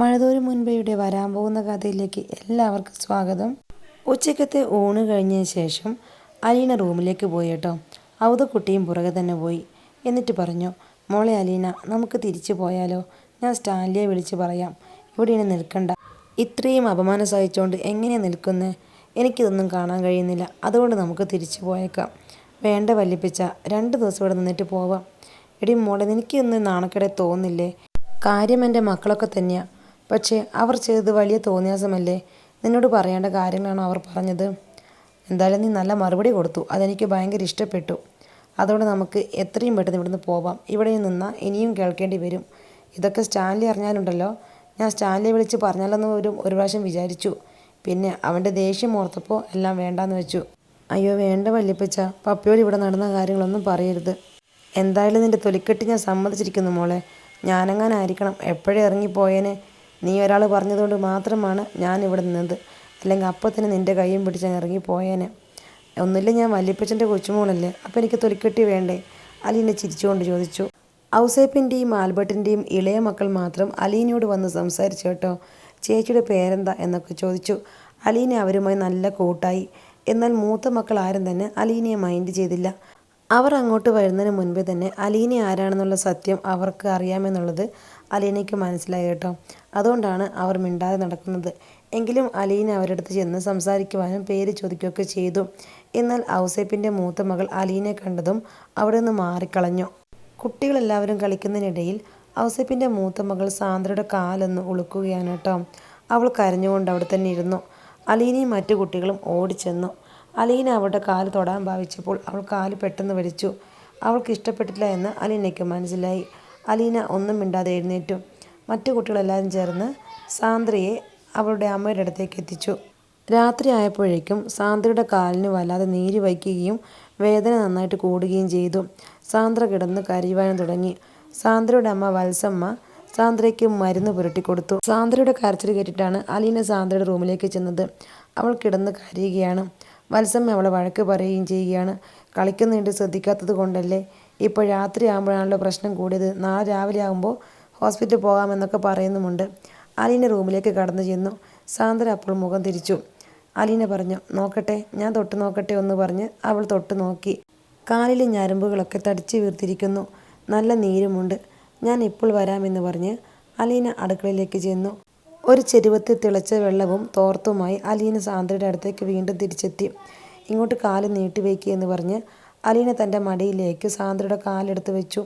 മഴതോരും മുൻപേയുടെ വരാൻ പോകുന്ന കഥയിലേക്ക് എല്ലാവർക്കും സ്വാഗതം. ഉച്ചക്കത്തെ ഊണ് കഴിഞ്ഞതിന് ശേഷം അലീന റൂമിലേക്ക് പോയി കേട്ടോ. ഔതക്കുട്ടിയും പുറകെ തന്നെ പോയി. എന്നിട്ട് പറഞ്ഞു, മോളെ അലീന, നമുക്ക് തിരിച്ചു പോയാലോ? ഞാൻ സ്റ്റാൻലിയെ വിളിച്ച് പറയാം, ഇവിടെ ഇനി നിൽക്കണ്ട. ഇത്രയും അപമാനം സഹിച്ചുകൊണ്ട് എങ്ങനെ നിൽക്കുന്നേ? എനിക്കിതൊന്നും കാണാൻ കഴിയുന്നില്ല. അതുകൊണ്ട് നമുക്ക് തിരിച്ചു പോയേക്കാം. വേണ്ട വല്യപ്പച്ച, 2 ദിവസം ഇവിടെ നിന്നിട്ട് പോവാം. എടി മോളെ, നിനക്കൊന്നും നാണക്കേടെ തോന്നില്ലേ? കാര്യം എൻ്റെ മക്കളൊക്കെ തന്നെയാണ്. പക്ഷേ അവർ ചെയ്തത് വലിയ തോന്നിയാസമല്ലേ? നിന്നോട് പറയേണ്ട കാര്യങ്ങളാണ് അവർ പറഞ്ഞത്. എന്തായാലും നീ നല്ല മറുപടി കൊടുത്തു. അതെനിക്ക് ഭയങ്കര ഇഷ്ടപ്പെട്ടു. അതുകൊണ്ട് നമുക്ക് എത്രയും പെട്ടെന്ന് ഇവിടുന്ന് പോവാം. ഇവിടെ നിന്നാൽ ഇനിയും കേൾക്കേണ്ടി വരും. ഇതൊക്കെ സ്റ്റാൻലി അറിഞ്ഞാലുണ്ടല്ലോ, ഞാൻ സ്റ്റാൻലിയെ വിളിച്ച് പറഞ്ഞാലെന്ന് ഒരു പ്രാവശ്യം വിചാരിച്ചു. പിന്നെ അവൻ്റെ ദേഷ്യം ഓർത്തപ്പോൾ എല്ലാം വേണ്ടാന്ന് വെച്ചു. അയ്യോ വേണ്ട വല്യപ്പച്ച, പപ്പയോട് ഇവിടെ നടന്ന കാര്യങ്ങളൊന്നും പറയരുത്. എന്തായാലും നിൻ്റെ തൊലിക്കെട്ട് ഞാൻ സമ്മതിച്ചിരിക്കുന്നു മോളെ. ഞാനെങ്ങാനായിരിക്കണം എപ്പോഴേ ഇറങ്ങിപ്പോയേനെ. നീ ഒരാൾ പറഞ്ഞതുകൊണ്ട് മാത്രമാണ് ഞാൻ ഇവിടെ നിന്നത്. അല്ലെങ്കിൽ അപ്പോൾ തന്നെ നിൻ്റെ കൈയും പിടിച്ച് ഞാൻ ഇറങ്ങിപ്പോയേനെ. ഒന്നുമില്ല, ഞാൻ വല്യപ്പച്ചൻ്റെ കൊച്ചുമോളല്ലേ, അപ്പോൾ എനിക്ക് തൊലിക്കെട്ടി വേണ്ടേ? അലീന ചിരിച്ചുകൊണ്ട് ചോദിച്ചു. ഔസേപ്പിൻ്റെയും ആൽബർട്ടിൻ്റെയും ഇളയ മക്കൾ മാത്രം അലീനയോട് വന്ന് സംസാരിച്ചു കേട്ടോ. ചേച്ചിയുടെ പേരെന്താ എന്നൊക്കെ ചോദിച്ചു. അലീന അവരുമായി നല്ല കൂട്ടായി. എന്നാൽ മൂത്ത മക്കൾ ആരും തന്നെ അലീനയെ മൈൻഡ് ചെയ്തില്ല. അവർ അങ്ങോട്ട് വരുന്നതിന് മുൻപേ തന്നെ അലീന ആരാണെന്നുള്ള സത്യം അവർക്ക് അറിയാമെന്നുള്ളത് അലീനയ്ക്ക് മനസ്സിലായി കേട്ടോ. അതുകൊണ്ടാണ് അവർ മിണ്ടാതെ നടക്കുന്നത്. എങ്കിലും അലീന അവരുടെ അടുത്ത് ചെന്ന് സംസാരിക്കുവാനും പേര് ചോദിക്കുകയൊക്കെ ചെയ്തു. എന്നാൽ ഔസേപ്പിൻ്റെ മൂത്ത മകൾ അലീനയെ കണ്ടതും അവിടെ നിന്ന് മാറിക്കളഞ്ഞു. കുട്ടികളെല്ലാവരും കളിക്കുന്നതിനിടയിൽ ഔസേപ്പിൻ്റെ മൂത്ത മകൾ സാന്ദ്രയുടെ കാലൊന്ന് ഉളുക്കുകയാണ് കേട്ടോ. അവൾ കരഞ്ഞുകൊണ്ട് അവിടെ തന്നെ ഇരുന്നു. അലീനയും മറ്റു കുട്ടികളും ഓടിച്ചെന്നു. അലീന അവളുടെ കാല് തൊടാൻ ഭാവിച്ചപ്പോൾ അവൾ കാല് പെട്ടെന്ന് വലിച്ചു. അവൾക്ക് ഇഷ്ടപ്പെട്ടില്ല എന്ന് അലീനയ്ക്ക് മനസ്സിലായി. അലീന ഒന്നും മിണ്ടാതെ എഴുന്നേറ്റു. മറ്റു കുട്ടികളെല്ലാവരും ചേർന്ന് സാന്ദ്രയെ അവളുടെ അമ്മയുടെ അടുത്തേക്ക് എത്തിച്ചു. രാത്രി ആയപ്പോഴേക്കും സാന്ദ്രയുടെ കാലിന് വല്ലാതെ നീര് വയ്ക്കുകയും വേദന നന്നായിട്ട് കൂടുകയും ചെയ്തു. സാന്ദ്ര കിടന്ന് കരയുവാനും തുടങ്ങി. സാന്ദ്രയുടെ അമ്മ വത്സമ്മ സാന്ദ്രയ്ക്ക് മരുന്ന് പുരട്ടിക്കൊടുത്തു. സാന്ദ്രയുടെ കരച്ചിൽ കേട്ടിട്ടാണ് അലീന സാന്ദ്രയുടെ റൂമിലേക്ക് ചെന്നത്. അവൾ കിടന്ന് കരയുകയാണ്. വത്സമ്മ അവളെ വഴക്ക് പറയുകയും ചെയ്യുകയാണ്. കളിക്കുന്നുണ്ട്, ശ്രദ്ധിക്കാത്തത് കൊണ്ടല്ലേ. ഇപ്പോൾ രാത്രി ആകുമ്പോഴാണല്ലോ പ്രശ്നം കൂടിയത്. നാളെ രാവിലെ ആകുമ്പോൾ ഹോസ്പിറ്റലിൽ പോകാമെന്നൊക്കെ പറയുന്നുമുണ്ട്. അലീന റൂമിലേക്ക് കടന്നു ചെന്നു. സാന്ദ്ര അപ്പോൾ മുഖം തിരിച്ചു. അലീന പറഞ്ഞു, നോക്കട്ടെ, ഞാൻ തൊട്ട് നോക്കട്ടെ എന്ന് പറഞ്ഞ് അവൾ തൊട്ട് നോക്കി. കാലിലെ ഞരമ്പുകളൊക്കെ തടിച്ച് വീർത്തിരിക്കുന്നു. നല്ല നീരുമുണ്ട്. ഞാൻ ഇപ്പോൾ വരാമെന്ന് പറഞ്ഞ് അലീന അടുക്കളയിലേക്ക് ചെന്നു. ഒരു ചെരുവത്തിൽ തിളച്ച വെള്ളവും തോർത്തുമായി അലീന സാന്ദ്രയുടെ അടുത്തേക്ക് വീണ്ടും തിരിച്ചെത്തി. ഇങ്ങോട്ട് കാല് നീട്ടിവയ്ക്കുക എന്ന് പറഞ്ഞ് അലീന തൻ്റെ മടിയിലേക്ക് സാന്ദ്രയുടെ കാലെടുത്ത് വെച്ചു.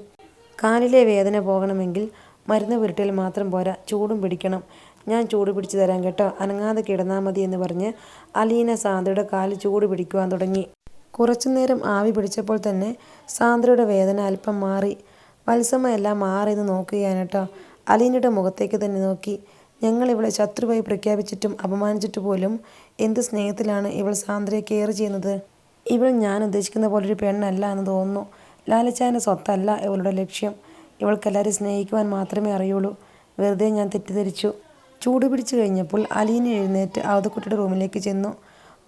കാലിലെ വേദന പോകണമെങ്കിൽ മരുന്ന് പുരട്ടിയാൽ മാത്രം പോരാ, ചൂടും പിടിക്കണം. ഞാൻ ചൂട് പിടിച്ചു തരാം കേട്ടോ, അനങ്ങാതെ കിടന്നാൽ മതി എന്ന് പറഞ്ഞ് അലീന സാന്ദ്രയുടെ കാല് ചൂട് പിടിക്കുവാൻ തുടങ്ങി. കുറച്ചുനേരം ആവി പിടിച്ചപ്പോൾ തന്നെ സാന്ദ്രയുടെ വേദന അല്പം മാറി. വത്സമ്മ എല്ലാം മാറിയെന്ന് നോക്കുകയാണ് കേട്ടോ. അലീനയുടെ മുഖത്തേക്ക് തന്നെ നോക്കി. ഞങ്ങൾ ഇവളെ ശത്രുവായി പ്രഖ്യാപിച്ചിട്ടും അപമാനിച്ചിട്ട് പോലും എന്ത് സ്നേഹത്തിലാണ് ഇവൾ സാന്ദ്രയെ കെയർ ചെയ്യുന്നത്. ഇവൾ ഞാൻ ഉദ്ദേശിക്കുന്ന പോലൊരു പെണ്ണല്ല എന്ന് തോന്നുന്നു. ലാലച്ചാൻ്റെ സ്വത്തല്ല ഇവളുടെ ലക്ഷ്യം. ഇവൾക്കെല്ലാവരും സ്നേഹിക്കുവാൻ മാത്രമേ അറിയുള്ളൂ. വെറുതെ ഞാൻ തെറ്റിദ്ധരിച്ചു. ചൂട് പിടിച്ചു കഴിഞ്ഞപ്പോൾ അലീന എഴുന്നേറ്റ് ഔതക്കുട്ടിയുടെ റൂമിലേക്ക് ചെന്നു.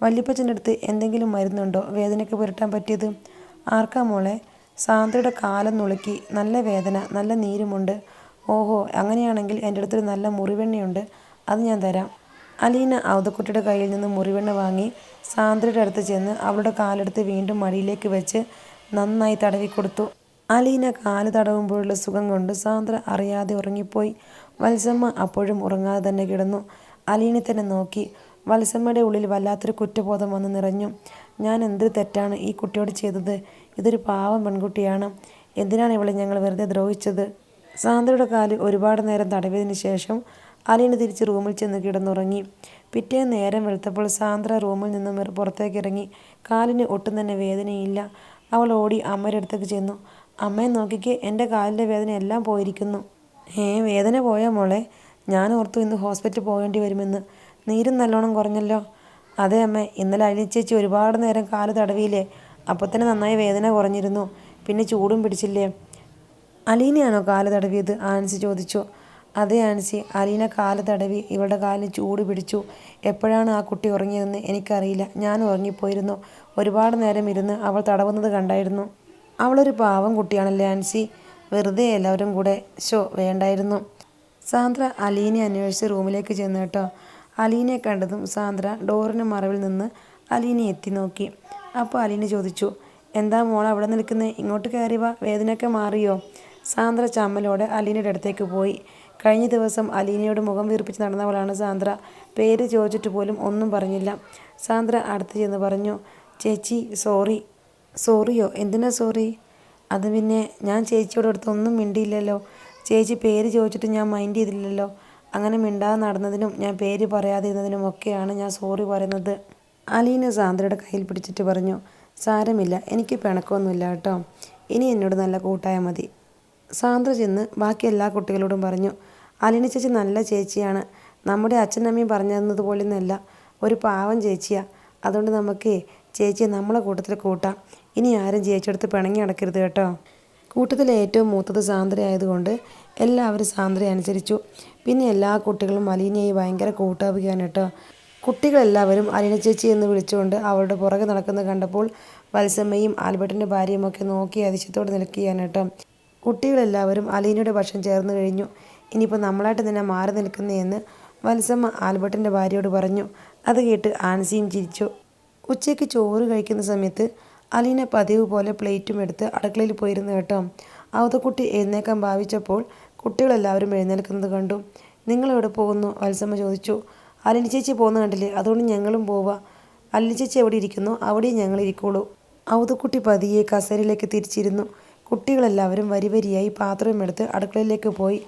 വല്യപ്പച്ചൻ്റെ അടുത്ത് എന്തെങ്കിലും മരുന്നുണ്ടോ വേദനയ്ക്ക് പുരട്ടാൻ പറ്റിയത്? ആർക്കാ മോളെ? സാന്ദ്രയുടെ കാലം നുളുക്കി. നല്ല വേദന, നല്ല നീരുമുണ്ട്. ഓഹോ, അങ്ങനെയാണെങ്കിൽ എൻ്റെ അടുത്തൊരു നല്ല മുറിവെണ്ണയുണ്ട്, അത് ഞാൻ തരാം. അലീന ഔതക്കുട്ടിയുടെ കയ്യിൽ നിന്ന് മുറിവെണ്ണ വാങ്ങി സാന്ദ്രയുടെ അടുത്ത് ചെന്ന് അവളുടെ കാലെടുത്ത് വീണ്ടും മടിയിലേക്ക് വെച്ച് നന്നായി തടവിക്കൊടുത്തു. അലീന കാല് തടവുമ്പോഴുള്ള സുഖം കൊണ്ട് സാന്ദ്ര അറിയാതെ ഉറങ്ങിപ്പോയി. വത്സമ്മ അപ്പോഴും ഉറങ്ങാതെ തന്നെ കിടന്നു. അലീനെ തന്നെ നോക്കി. വത്സമ്മയുടെ ഉള്ളിൽ വല്ലാത്തൊരു കുറ്റബോധം വന്ന് നിറഞ്ഞു. ഞാൻ എന്തൊരു തെറ്റാണ് ഈ കുട്ടിയോട് ചെയ്തത്? ഇതൊരു പാവം പെൺകുട്ടിയാണ്. എന്തിനാണ് ഇവളെ ഞങ്ങൾ വെറുതെ ദ്രോഹിച്ചത്? സാന്ദ്രയുടെ കാല് ഒരുപാട് നേരം തടവിയതിന് ശേഷം അലീന തിരിച്ച് റൂമിൽ ചെന്ന് കിടന്നുറങ്ങി. പിറ്റേന്ന് നേരം വെളുത്തപ്പോൾ സാന്ദ്ര റൂമിൽ നിന്നും പുറത്തേക്ക് ഇറങ്ങി. കാലിന് ഒട്ടും തന്നെ വേദനയില്ല. അവൾ ഓടി അമ്മയുടെ അടുത്തേക്ക് ചെന്നു. അമ്മയെ നോക്കിക്ക്, എൻ്റെ കാലിൻ്റെ വേദന എല്ലാം പോയിരിക്കുന്നു. വേദന പോയാ മോളെ? ഞാൻ ഓർത്തു ഇന്ന് ഹോസ്പിറ്റലിൽ പോകേണ്ടി വരുമെന്ന്. നീരും നല്ലോണം കുറഞ്ഞല്ലോ. അതെ അമ്മേ, ഇന്നലെ അലീന ചേച്ചി ഒരുപാട് നേരം കാല് തടവിയില്ലേ, അപ്പോൾ തന്നെ നന്നായി വേദന കുറഞ്ഞിരുന്നു. പിന്നെ ചൂടും പിടിച്ചില്ലേ? അലീനയാണോ കാല് തടവിയത്? ആൻസി ചോദിച്ചു. അതെ ആൻസി, അലീന കാല് തടവി ഇവളുടെ കാലിന് ചൂട് പിടിച്ചു. എപ്പോഴാണ് ആ കുട്ടി ഉറങ്ങിയതെന്ന് എനിക്കറിയില്ല. ഞാൻ ഉറങ്ങിപ്പോയിരുന്നു. ഒരുപാട് നേരം ഇരുന്ന് അവൾ തടവുന്നത് കണ്ടായിരുന്നു. അവളൊരു പാവം കുട്ടിയാണല്ലേ ആൻസി. വെറുതെ എല്ലാവരും കൂടെ വേണ്ടായിരുന്നു. സാന്ദ്ര അലീനെ അന്വേഷിച്ച് റൂമിലേക്ക് ചെന്നു കേട്ടോ. അലീനെ കണ്ടതും സാന്ദ്ര ഡോറിന് മറവിൽ നിന്ന് അലീനെ എത്തി നോക്കി. അപ്പോൾ അലീന ചോദിച്ചു, എന്താ മോൾ അവിടെ നിൽക്കുന്നത്? ഇങ്ങോട്ട് കയറി വാ, വേദനയൊക്കെ മാറിയോ? സാന്ദ്ര ചമ്മലോടെ അലീനയുടെ അടുത്തേക്ക് പോയി. കഴിഞ്ഞ ദിവസം അലീനയോട് മുഖം വീർപ്പിച്ച് നടന്നവളാണ് സാന്ദ്ര. പേര് ചോദിച്ചിട്ട് പോലും ഒന്നും പറഞ്ഞില്ല. സാന്ദ്ര അടുത്ത് ചെന്ന് പറഞ്ഞു, ചേച്ചി സോറി. സോറിയോ? എന്തിനാ സോറി? അത് പിന്നെ ഞാൻ ചേച്ചിയോട് അടുത്ത് ഒന്നും മിണ്ടിയില്ലല്ലോ. ചേച്ചി പേര് ചോദിച്ചിട്ട് ഞാൻ മൈൻഡ് ചെയ്തില്ലല്ലോ. അങ്ങനെ മിണ്ടാതെ നടന്നതിനും ഞാൻ പേര് പറയാതിരുന്നതിനും ഒക്കെയാണ് ഞാൻ സോറി പറയുന്നത്. അലീന സാന്ദ്രയുടെ കയ്യിൽ പിടിച്ചിട്ട് പറഞ്ഞു, സാരമില്ല, എനിക്ക് പിണക്കമൊന്നുമില്ല കേട്ടോ. ഇനി എന്നോട് നല്ല കൂട്ടായാൽ മതി. സാന്ദ്ര ചെന്ന് ബാക്കി എല്ലാ കുട്ടികളോടും പറഞ്ഞു, അലീന ചേച്ചി നല്ല ചേച്ചിയാണ്. നമ്മുടെ അച്ഛനമ്മയും പറഞ്ഞു തന്നതുപോലെയൊന്നുമല്ല, ഒരു പാവം ചേച്ചിയാണ്. അതുകൊണ്ട് നമുക്ക് ചേച്ചിയെ നമ്മളെ കൂട്ടത്തിൽ കൂട്ടാം. ഇനി ആരും ചേച്ചിയെടുത്ത് പിണങ്ങി നടക്കരുത് കേട്ടോ. കൂട്ടത്തിലെ ഏറ്റവും മൂത്തത് സാന്ദ്ര ആയതുകൊണ്ട് എല്ലാവരും സാന്ദ്രയെ അനുസരിച്ചു. പിന്നെ എല്ലാ കുട്ടികളും അലീനയെ ഭയങ്കര കൂട്ടാവുകയാണ് കേട്ടോ. കുട്ടികളെല്ലാവരും അലീന ചേച്ചി എന്ന് വിളിച്ചുകൊണ്ട് അവളുടെ പുറകെ നടക്കുന്നത് കണ്ടപ്പോൾ വത്സമ്മയും ആൽബർട്ടിൻ്റെ ഭാര്യയുമൊക്കെ നോക്കി അതിശയത്തോടെ നിൽക്കുകയാണ് കേട്ടോ. കുട്ടികളെല്ലാവരും അലീനയുടെ പക്ഷം ചേർന്ന് കഴിഞ്ഞു. ഇനിയിപ്പോൾ നമ്മളായിട്ട് തന്നെ മാറി നിൽക്കുന്നതെന്ന് വത്സമ്മ ആൽബർട്ടിൻ്റെ ഭാര്യയോട് പറഞ്ഞു. അത് കേട്ട് ആൻസിയും ചിരിച്ചു. ഉച്ചയ്ക്ക് ചോറ് കഴിക്കുന്ന സമയത്ത് അലീന പതിവ് പോലെ പ്ലേറ്റും എടുത്ത് അടുക്കളയിൽ പോയിരുന്നു കേട്ടോ. അവതക്കുട്ടി എഴുന്നേക്കാൻ ഭാവിച്ചപ്പോൾ കുട്ടികളെല്ലാവരും എഴുന്നേൽക്കുന്നത് കണ്ടു. നിങ്ങളെവിടെ പോകുന്നു? വത്സമ്മ ചോദിച്ചു. അലീന ചേച്ചി പോകുന്ന കണ്ടില്ലേ, അതുകൊണ്ട് ഞങ്ങളും പോവുക. അലീന ചേച്ചി എവിടെ ഇരിക്കുന്നു അവിടെയും ഞങ്ങൾ ഇരിക്കുള്ളൂ. അവതക്കുട്ടി പതിയെ കസേരയിലേക്ക് തിരിച്ചിരുന്നു. കുട്ടികളെല്ലാവരും വരിവരിയായി പാത്രമെടുത്ത് അടുക്കളയിലേക്ക് പോയി.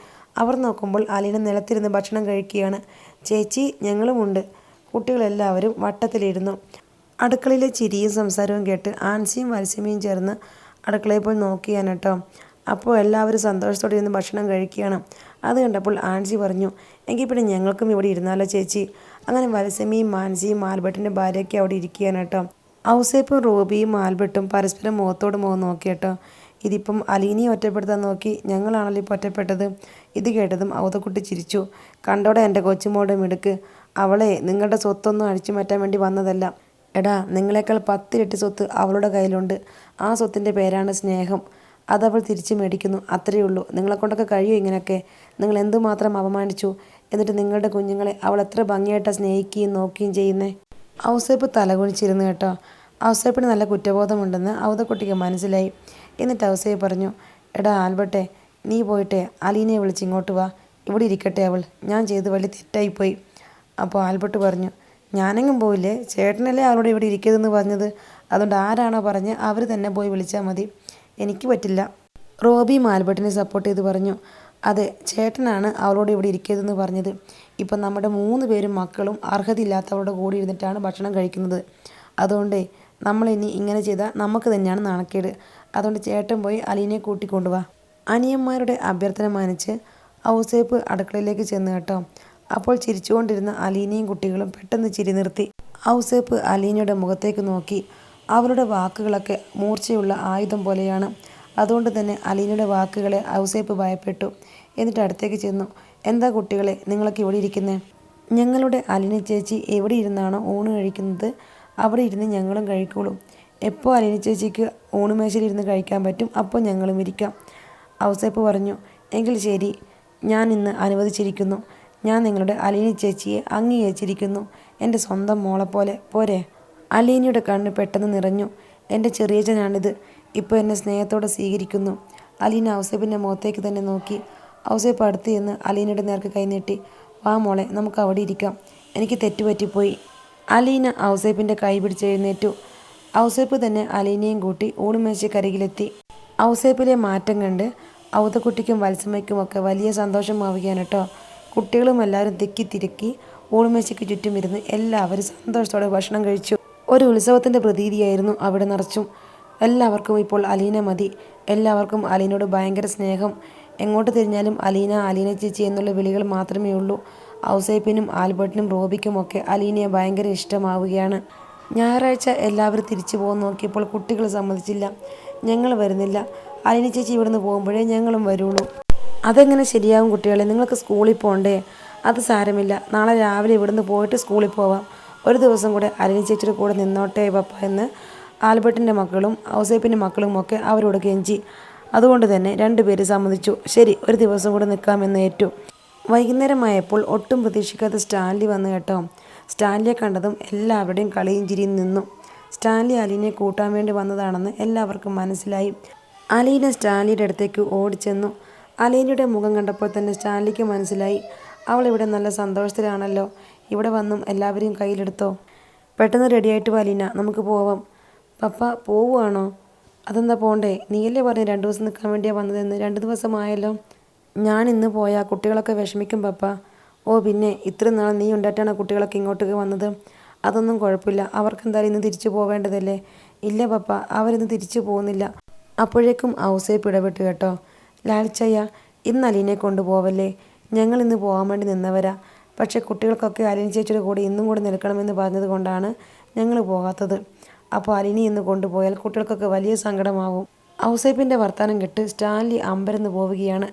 അവർ നോക്കുമ്പോൾ അലീന നിലത്തിരുന്ന് ഭക്ഷണം കഴിക്കുകയാണ്. ചേച്ചി, ഞങ്ങളുമുണ്ട്. കുട്ടികളെല്ലാവരും വട്ടത്തിലിരുന്നു. അടുക്കളയിലെ ചിരിയും സംസാരവും കേട്ട് ആൻസിയും വത്സമ്മയും ചേർന്ന് അടുക്കളയിൽ പോയി നോക്കിയാണ് കേട്ടോ. അപ്പോൾ എല്ലാവരും സന്തോഷത്തോടെ ഇരുന്ന് ഭക്ഷണം കഴിക്കുകയാണ്. അത് കണ്ടപ്പോൾ ആൻസി പറഞ്ഞു, എങ്കിൽ പിന്നെ ഞങ്ങൾക്കും ഇവിടെ ഇരുന്നാലോ ചേച്ചി. അങ്ങനെ വത്സമ്മയും മാൻസിയും ആൽബർട്ടിൻ്റെ ഭാര്യയൊക്കെ അവിടെ ഇരിക്കുകയാണ് കേട്ടോ. ഔസേപ്പും റോബിയും ആൽബർട്ടും പരസ്പരം മുഖത്തോട് മുഖം നോക്കി കേട്ടോ. ഇതിപ്പം അലീനയെ ഒറ്റപ്പെടുത്താൻ നോക്കി ഞങ്ങളാണല്ലോ ഇപ്പോൾ ഒറ്റപ്പെട്ടത്. ഇത് കേട്ടതും അവതക്കുട്ടി ചിരിച്ചു. കണ്ടോടെ എൻ്റെ കൊച്ചുമോളുടെ മിടുക്ക്. അവളെ നിങ്ങളുടെ സ്വത്തൊന്നും അഴിച്ചു മാറ്റാൻ വേണ്ടി വന്നതല്ല. എടാ, നിങ്ങളെക്കാൾ 10 ഇരട്ടി സ്വത്ത് അവളുടെ കയ്യിലുണ്ട്. ആ സ്വത്തിൻ്റെ പേരാണ് സ്നേഹം. അതവൾ തിരിച്ചു മേടിക്കുന്നു, അത്രയേ ഉള്ളൂ. നിങ്ങളെക്കൊണ്ടൊക്കെ കഴിയും ഇങ്ങനെയൊക്കെ? നിങ്ങൾ എന്തുമാത്രം അപമാനിച്ചു. എന്നിട്ട് നിങ്ങളുടെ കുഞ്ഞുങ്ങളെ അവൾ എത്ര ഭംഗിയായിട്ടാണ് സ്നേഹിക്കുകയും നോക്കുകയും ചെയ്യുന്നേ. ഔസേപ്പ് തലകുനിച്ചിരുന്നു കേട്ടോ. ഔസേപ്പിന് നല്ല കുറ്റബോധമുണ്ടെന്ന് അവതക്കുട്ടിക്ക് മനസ്സിലായി. എന്നിട്ട് ഔസേപ്പ് പറഞ്ഞു, എടാ ആൽബർട്ടെ, നീ പോയിട്ടെ അലീനയെ വിളിച്ച് ഇങ്ങോട്ട് വാ. ഇവിടെ ഇരിക്കട്ടെ അവൾ. ഞാൻ ചെയ്ത് വലിയ തെറ്റായിപ്പോയി. അപ്പോൾ ആൽബർട്ട് പറഞ്ഞു, ഞാനെങ്ങും പോയില്ലേ, ചേട്ടനല്ലേ അവളോട് ഇവിടെ ഇരിക്കരുതെന്ന് പറഞ്ഞത്. അതുകൊണ്ട് ആരാണോ പറഞ്ഞ് അവർ തന്നെ പോയി വിളിച്ചാൽ മതി. എനിക്ക് പറ്റില്ല. റോബിയും ആൽബർട്ടിനെ സപ്പോർട്ട് ചെയ്ത് പറഞ്ഞു, അതെ, ചേട്ടനാണ് അവളോട് ഇവിടെ ഇരിക്കരുതെന്ന് പറഞ്ഞത്. ഇപ്പം നമ്മുടെ 3 പേരും മക്കളും അർഹതയില്ലാത്തവരുടെ കൂടെ ഇരുന്നിട്ടാണ് ഭക്ഷണം കഴിക്കുന്നത്. അതുകൊണ്ട് നമ്മളിനി ഇങ്ങനെ ചെയ്താൽ നമുക്ക് തന്നെയാണ് നാണക്കേട്. അതുകൊണ്ട് ചേട്ടൻ പോയി അലീനയെ കൂട്ടിക്കൊണ്ടുവാ. അനിയന്മാരുടെ അഭ്യർത്ഥന മാനിച്ച് ഔസേപ്പ് അടുക്കളയിലേക്ക് ചെന്ന് കേട്ടോ. അപ്പോൾ ചിരിച്ചുകൊണ്ടിരുന്ന അലീനയും കുട്ടികളും പെട്ടെന്ന് ചിരി നിർത്തി. ഔസേപ്പ് അലീനയുടെ മുഖത്തേക്ക് നോക്കി. അവളുടെ വാക്കുകളൊക്കെ മൂർച്ചയുള്ള ആയുധം പോലെയാണ്. അതുകൊണ്ട് തന്നെ അലീനയുടെ വാക്കുകളെ ഔസേപ്പ് ഭയപ്പെട്ടു. എന്നിട്ട് അടുത്തേക്ക് ചെന്നു. എന്താ കുട്ടികളെ, നിങ്ങളൊക്കെ ഇവിടെ ഇരിക്കുന്നേ? ഞങ്ങളുടെ അലീന ചേച്ചി എവിടെ ഇരുന്നാണോ ഊണ് കഴിക്കുന്നത് അവിടെ ഇരുന്ന് ഞങ്ങളും കഴിക്കുള്ളൂ. എപ്പോൾ അലീന ചേച്ചിക്ക് ഊണുമേശയിൽ ഇരുന്ന് കഴിക്കാൻ പറ്റും അപ്പോൾ ഞങ്ങളും ഇരിക്കാം. ഔസേപ്പ് പറഞ്ഞു, എങ്കിൽ ശരി, ഞാൻ ഇന്ന് അനുവദിച്ചിരിക്കുന്നു. ഞാൻ നിങ്ങളുടെ അലീന ചേച്ചിയെ അംഗീകരിച്ചിരിക്കുന്നു. എൻ്റെ സ്വന്തം മോളെപ്പോലെ പോരെ? അലീനയുടെ കണ്ണ് പെട്ടെന്ന് നിറഞ്ഞു. എൻ്റെ ചെറിയച്ഛനാണിത്. ഇപ്പോൾ എന്നെ സ്നേഹത്തോടെ സ്വീകരിക്കുന്നു. അലീന ഔസേപ്പിൻ്റെ മുഖത്തേക്ക് തന്നെ നോക്കി. ഔസേപ്പ് അടുത്ത് ചെന്ന് അലീനയുടെ നേർക്ക് കൈനീട്ടി. വാ മോളെ, നമുക്ക് അവിടെ ഇരിക്കാം. എനിക്ക് തെറ്റുപറ്റിപ്പോയി. അലീന ഔസേപ്പിൻ്റെ കൈ പിടിച്ച് എഴുന്നേറ്റു. ഔസേപ്പ് തന്നെ അലീനയും കൂട്ടി ഊണുമേശക്കരികിലെത്തി. ഔസേപ്പിലെ മാറ്റം കണ്ട് ഔതക്കുട്ടിക്കും വത്സമ്മയ്ക്കുമൊക്കെ വലിയ സന്തോഷമാവുകയാണ് കേട്ടോ. കുട്ടികളും എല്ലാവരും തിക്കി തിരക്കി ഊണുമേശയ്ക്ക് ചുറ്റും ഇരുന്ന് എല്ലാവരും സന്തോഷത്തോടെ ഭക്ഷണം കഴിച്ചു. ഒരു ഉത്സവത്തിൻ്റെ പ്രതീതിയായിരുന്നു അവിടെ നിറച്ചും. എല്ലാവർക്കും ഇപ്പോൾ അലീന മതി. എല്ലാവർക്കും അലീനയോട് ഭയങ്കര സ്നേഹം. എങ്ങോട്ട് തിരിഞ്ഞാലും അലീന, അലീന ചേച്ചി എന്നുള്ള വിളികൾ മാത്രമേ ഉള്ളൂ. ഔസേപ്പിനും ആൽബർട്ടിനും റോബിക്കുമൊക്കെ അലീനയെ ഭയങ്കര ഇഷ്ടമാവുകയാണ്. ഞായറാഴ്ച എല്ലാവരും തിരിച്ചു പോകാൻ നോക്കിയപ്പോൾ കുട്ടികൾ സമ്മതിച്ചില്ല. ഞങ്ങൾ വരുന്നില്ല, അലീന ചേച്ചി ഇവിടുന്ന് പോകുമ്പോഴേ ഞങ്ങളും വരുള്ളൂ. അതെങ്ങനെ ശരിയാകും കുട്ടികളെ? നിങ്ങൾക്ക് സ്കൂളിൽ പോകണ്ടേ? അത് സാരമില്ല, നാളെ രാവിലെ ഇവിടുന്ന് പോയിട്ട് സ്കൂളിൽ പോവാം. ഒരു ദിവസം കൂടെ അലീന ചേച്ചിയുടെ കൂടെ നിന്നോട്ടെ പപ്പ എന്ന് ആൽബർട്ടിൻ്റെ മക്കളും ഔസേപ്പിൻ്റെ മക്കളും ഒക്കെ അവരോട് കെഞ്ചി. അതുകൊണ്ട് തന്നെ 2 പേര് സമ്മതിച്ചു. ശരി, ഒരു ദിവസം കൂടെ നിൽക്കാമെന്ന് ഏറ്റു. വൈകുന്നേരമായപ്പോൾ ഒട്ടും പ്രതീക്ഷിക്കാതെ സ്റ്റാൻലി വന്നു കേട്ടോ. സ്റ്റാൻലിയെ കണ്ടതും എല്ലാവരുടെയും കളിയും ചിരിയും നിന്നു. സ്റ്റാൻലി അലീനയെ കൂട്ടാൻ വേണ്ടി വന്നതാണെന്ന് എല്ലാവർക്കും മനസ്സിലായി. അലീന സ്റ്റാൻലിയുടെ അടുത്തേക്ക് ഓടിച്ചെന്നു. അലീനയുടെ മുഖം കണ്ടപ്പോൾ തന്നെ സ്റ്റാൻലിക്ക് മനസ്സിലായി, അവൾ ഇവിടെ നല്ല സന്തോഷത്തിലാണല്ലോ. ഇവിടെ വന്നും എല്ലാവരെയും കയ്യിലെടുത്തോ. പെട്ടെന്ന് റെഡിയായിട്ട് വാ അലീന, നമുക്ക് പോവാം. പപ്പ പോവുകയാണോ? അതെന്താ പോണ്ടേ? നീയല്ലേ പറഞ്ഞ് 2 ദിവസം നിൽക്കാൻ വേണ്ടിയാണ് വന്നതെന്ന്. 2 ദിവസമായല്ലോ. ഞാൻ ഇന്ന് പോയാൽ കുട്ടികളൊക്കെ വിഷമിക്കും പപ്പ. ഓ പിന്നെ, ഇത്രയും നാൾ നീ ഉണ്ടായിട്ടാണ് കുട്ടികളൊക്കെ ഇങ്ങോട്ടേക്ക് വന്നത്. അതൊന്നും കുഴപ്പമില്ല, അവർക്കെന്തായാലും ഇന്ന് തിരിച്ചു പോവേണ്ടതല്ലേ. ഇല്ല പപ്പ, അവരിന്ന് തിരിച്ചു പോകുന്നില്ല. അപ്പോഴേക്കും ഔസേപ്പ് ഇടപെട്ട് കേട്ടോ. ലാൽച്ചയ്യ, ഇന്ന് അലീനയെ കൊണ്ടുപോവല്ലേ. ഞങ്ങൾ ഇന്ന് പോകാൻ വേണ്ടി നിന്നവരാ. പക്ഷേ കുട്ടികൾക്കൊക്കെ അലീന ചേച്ചിയുടെ കൂടെ ഇന്നും കൂടി നിൽക്കണമെന്ന് പറഞ്ഞത് കൊണ്ടാണ് ഞങ്ങൾ പോകാത്തത്. അപ്പോൾ അലീന ഇന്ന് കൊണ്ടുപോയാൽ കുട്ടികൾക്കൊക്കെ വലിയ സങ്കടമാവും. ഔസേപ്പിൻ്റെ വർത്തമാനം കേട്ട് സ്റ്റാൻലി അമ്പരന്ന് പോവുകയാണ്.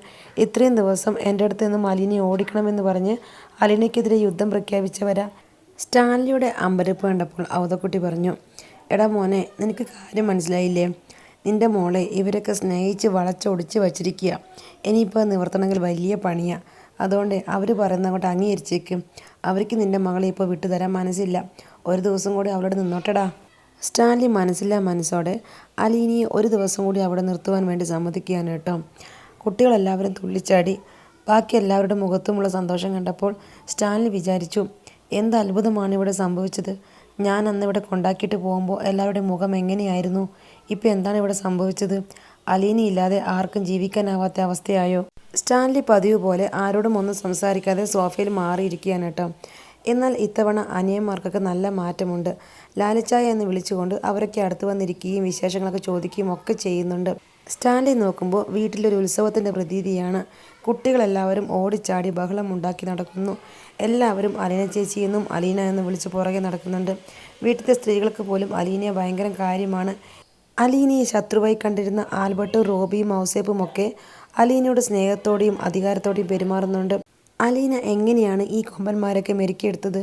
ഇത്രയും ദിവസം എൻ്റെ അടുത്ത് നിന്നും അലീനയെ ഓടിക്കണമെന്ന് പറഞ്ഞ് അലീനയ്ക്കെതിരെ യുദ്ധം പ്രഖ്യാപിച്ചവരാ. സ്റ്റാൻലിയുടെ അമ്പരപ്പ് കണ്ടപ്പോൾ ഔതക്കുട്ടി പറഞ്ഞു, എടാ മോനെ, നിനക്ക് കാര്യം മനസ്സിലായില്ലേ? നിൻ്റെ മോളെ ഇവരൊക്കെ സ്നേഹിച്ച് വളച്ചൊടിച്ച് വച്ചിരിക്കുക. ഇനിയിപ്പോൾ നിവർത്തണമെങ്കിൽ വലിയ പണിയാണ്. അതുകൊണ്ട് അവർ പറയുന്ന അങ്ങോട്ട് അംഗീകരിച്ചേക്കും. അവർക്ക് നിൻ്റെ മകളെ ഇപ്പോൾ വിട്ടുതരാൻ മനസ്സില്ല. ഒരു ദിവസം കൂടി അവളോട് നിന്നോട്ടെടാ. സ്റ്റാൻലി മനസ്സില്ലാ മനസ്സോടെ അലീനയെ ഒരു ദിവസം കൂടി അവിടെ നിർത്തുവാൻ വേണ്ടി സമ്മതിക്കുകയാണ് കേട്ടോ. കുട്ടികളെല്ലാവരും തുള്ളിച്ചാടി. ബാക്കി എല്ലാവരുടെ മുഖത്തുമുള്ള സന്തോഷം കണ്ടപ്പോൾ സ്റ്റാൻലി വിചാരിച്ചു, എന്ത് അത്ഭുതമാണ് ഇവിടെ സംഭവിച്ചത്. ഞാൻ അന്ന് ഇവിടെ കൊണ്ടാക്കിയിട്ട് പോകുമ്പോൾ എല്ലാവരുടെയും മുഖം എങ്ങനെയായിരുന്നു. ഇപ്പോൾ എന്താണ് ഇവിടെ സംഭവിച്ചത്? അലീനയില്ലാതെ ആർക്കും ജീവിക്കാനാവാത്ത അവസ്ഥയായോ? സ്റ്റാൻലി പതിവ് പോലെ ആരോടും ഒന്നും സംസാരിക്കാതെ സോഫയിൽ മാറിയിരിക്കുകയാണ് കേട്ടോ. എന്നാൽ ഇത്തവണ അനിയന്മാർക്കൊക്കെ നല്ല മാറ്റമുണ്ട്. ലാലിച്ചായ എന്ന് വിളിച്ചുകൊണ്ട് അവരൊക്കെ അടുത്ത് വന്നിരിക്കുകയും വിശേഷങ്ങളൊക്കെ ചോദിക്കുകയും ഒക്കെ ചെയ്യുന്നുണ്ട്. സ്റ്റാൻലി നോക്കുമ്പോൾ വീട്ടിലൊരു ഉത്സവത്തിൻ്റെ പ്രതീതിയാണ്. കുട്ടികളെല്ലാവരും ഓടിച്ചാടി ബഹളം ഉണ്ടാക്കി നടക്കുന്നു. എല്ലാവരും അലീന ചേച്ചി എന്നും അലീന എന്നും വിളിച്ച് പുറകെ നടക്കുന്നുണ്ട്. വീട്ടിലെ സ്ത്രീകൾക്ക് പോലും അലീനയെ ഭയങ്കര കാര്യമാണ്. അലീനയെ ശത്രുവായി കണ്ടിരുന്ന ആൽബർട്ടും റോബിയും ഔസേപ്പും ഒക്കെ അലീനയോട് സ്നേഹത്തോടെയും അധികാരത്തോടെയും പെരുമാറുന്നുണ്ട്. അലീന എങ്ങനെയാണ് ഈ കൊമ്പന്മാരൊക്കെ മെരുക്കിയെടുത്തത്?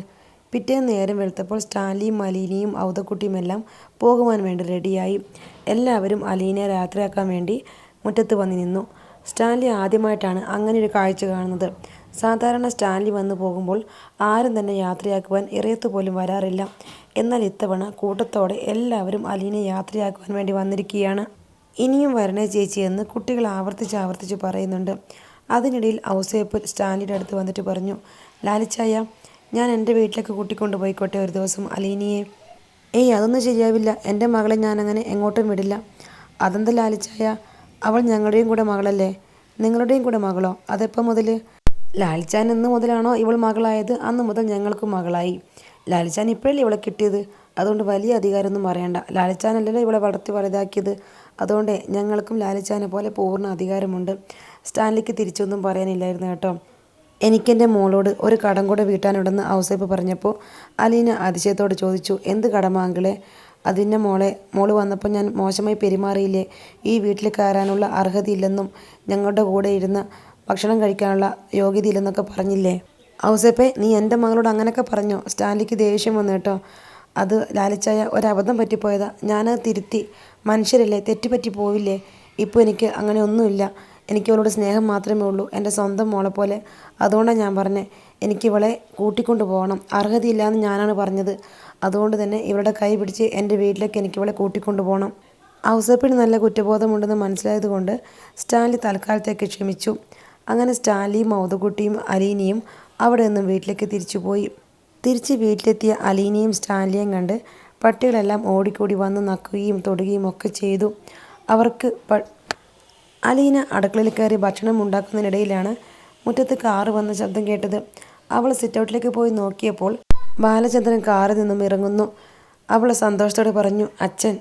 പിറ്റേന്ന് നേരം വെളുത്തപ്പോൾ സ്റ്റാൻലിയും അലീനയും ഔതക്കുട്ടിയുമെല്ലാം പോകുവാൻ വേണ്ടി റെഡിയായി. എല്ലാവരും അലീനയെ രാത്രിയാക്കാൻ വേണ്ടി മുറ്റത്ത് വന്ന് നിന്നു. സ്റ്റാൻലി ആദ്യമായിട്ടാണ് അങ്ങനെ ഒരു കാഴ്ച കാണുന്നത്. സാധാരണ സ്റ്റാൻലി വന്നു പോകുമ്പോൾ ആരും തന്നെ യാത്രയാക്കുവാൻ ഇറയത്ത് പോലും വരാറില്ല. എന്നാൽ ഇത്തവണ കൂട്ടത്തോടെ എല്ലാവരും അലീനയെ യാത്രയാക്കുവാൻ വേണ്ടി വന്നിരിക്കുകയാണ്. ഇനിയും വരണേ ചേച്ചി എന്ന് കുട്ടികൾ ആവർത്തിച്ച് പറയുന്നുണ്ട്. അതിനിടയിൽ ഔസേപ്പ് സ്റ്റാൻലിയുടെ അടുത്ത് വന്നിട്ട് പറഞ്ഞു, ലാലിച്ചായ, ഞാൻ എൻ്റെ വീട്ടിലേക്ക് കൂട്ടിക്കൊണ്ട് പോയിക്കോട്ടെ ഒരു ദിവസം അലീനയെ? ഏയ്, അതൊന്നും ശരിയാവില്ല. എൻ്റെ മകളെ ഞാനങ്ങനെ എങ്ങോട്ടും വിടില്ല. അതെന്താ ലാലിച്ചായ? അവൾ ഞങ്ങളുടെയും കൂടെ മകളല്ലേ. നിങ്ങളുടെയും കൂടെ മകളോ? അതെപ്പോൾ മുതൽ? ലാലിച്ചാൻ എന്ന് മുതലാണോ ഇവൾ മകളായത് അന്ന് മുതൽ ഞങ്ങൾക്കും മകളായി. ലാലിച്ചാൻ ഇപ്പോഴല്ലേ ഇവളെ കിട്ടിയത്. അതുകൊണ്ട് വലിയ അധികാരമൊന്നും പറയണ്ട. ലാലിച്ചാനല്ലല്ലോ ഇവളെ വളർത്തി വലുതാക്കിയത്. അതുകൊണ്ട് ഞങ്ങൾക്കും ലാലിച്ചാനെ പോലെ പൂർണ്ണ അധികാരമുണ്ട്. സ്റ്റാൻലിക്ക് തിരിച്ചൊന്നും പറയാനില്ലായിരുന്നു കേട്ടോ. എനിക്കെൻ്റെ മോളോട് ഒരു കടം കൂടെ വീട്ടാനുണ്ടെന്ന് ഔസേപ്പ് പറഞ്ഞപ്പോൾ അലീന അതിശയത്തോട് ചോദിച്ചു, എന്ത് കടമാ അങ്കിളെ? അതിൻ്റെ മോള് വന്നപ്പോൾ ഞാൻ മോശമായി പെരുമാറിയില്ലേ? ഈ വീട്ടിൽ കയറാനുള്ള അർഹതയില്ലെന്നും ഞങ്ങളുടെ കൂടെ ഇരുന്ന് ഭക്ഷണം കഴിക്കാനുള്ള യോഗ്യതയില്ലെന്നൊക്കെ പറഞ്ഞില്ലേ? ഔസേപ്പേ, നീ എൻ്റെ മകളോട് അങ്ങനെയൊക്കെ പറഞ്ഞോ? സ്റ്റാൻലിക്ക് ദേഷ്യം വന്നു കേട്ടോ. അത് ലാലിച്ചായ ഒരബദ്ധം പറ്റിപ്പോയതാ. ഞാനത് തിരുത്തി. മനുഷ്യരല്ലേ, തെറ്റുപറ്റി പോവില്ലേ? ഇപ്പോൾ എനിക്ക് അങ്ങനെ ഒന്നുമില്ല. എനിക്ക് അവളോട് സ്നേഹം മാത്രമേ ഉള്ളൂ, എൻ്റെ സ്വന്തം മോളെ പോലെ. അതുകൊണ്ടാണ് ഞാൻ പറഞ്ഞത്, എനിക്കിവളെ കൂട്ടിക്കൊണ്ട് പോകണം. അർഹതയില്ലാന്ന് ഞാനാണ് പറഞ്ഞത്. അതുകൊണ്ട് തന്നെ ഇവളുടെ കൈ പിടിച്ച് എൻ്റെ വീട്ടിലേക്ക് എനിക്കിവളെ കൂട്ടിക്കൊണ്ട് പോകണം. ഔസേപ്പിന് നല്ല കുറ്റബോധമുണ്ടെന്ന് മനസ്സിലായത് കൊണ്ട് സ്റ്റാൻലി തൽക്കാലത്തേക്ക് ക്ഷമിച്ചു. അങ്ങനെ സ്റ്റാൻലിയും ഔതക്കുട്ടിയും അലീനയും അവിടെ നിന്നും വീട്ടിലേക്ക് തിരിച്ചുപോയി. തിരിച്ച് വീട്ടിലെത്തിയ അലീനയും സ്റ്റാൻലിയും കണ്ട് പട്ടികളെല്ലാം ഓടിക്കൂടി വന്ന് നക്കുകയും തൊടുകയും ഒക്കെ ചെയ്തു. അവർക്ക് അലീന അടുക്കളയിൽ കയറി ഭക്ഷണം ഉണ്ടാക്കുന്നതിനിടയിലാണ് മുറ്റത്ത് കാറ് വന്ന ശബ്ദം കേട്ടത്. അവൾ സിറ്റൗട്ടിലേക്ക് പോയി നോക്കിയപ്പോൾ ബാലചന്ദ്രൻ കാറിൽ നിന്നും ഇറങ്ങുന്നു. അവൾ സന്തോഷത്തോടെ പറഞ്ഞു, അച്ഛൻ.